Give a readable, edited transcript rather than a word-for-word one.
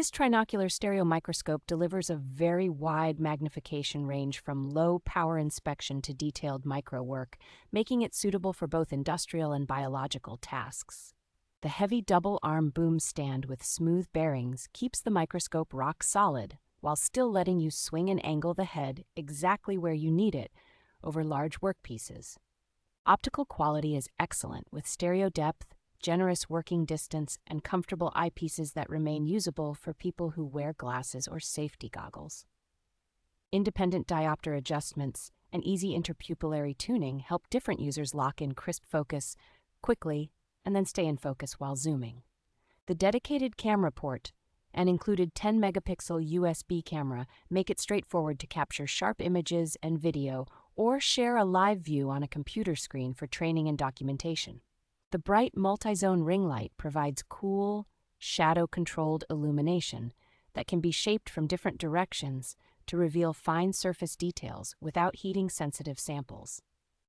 This trinocular stereo microscope delivers a very wide magnification range from low power inspection to detailed micro work, making it suitable for both industrial and biological tasks. The heavy double-arm boom stand with smooth bearings keeps the microscope rock solid, while still letting you swing and angle the head exactly where you need it over large workpieces. Optical quality is excellent with stereo depth, generous working distance, and comfortable eyepieces that remain usable for people who wear glasses or safety goggles. Independent diopter adjustments and easy interpupillary tuning help different users lock in crisp focus quickly and then stay in focus while zooming. The dedicated camera port and included 10-megapixel USB camera make it straightforward to capture sharp images and video or share a live view on a computer screen for training and documentation. The bright multi-zone ring light provides cool, shadow-controlled illumination that can be shaped from different directions to reveal fine surface details without heating sensitive samples.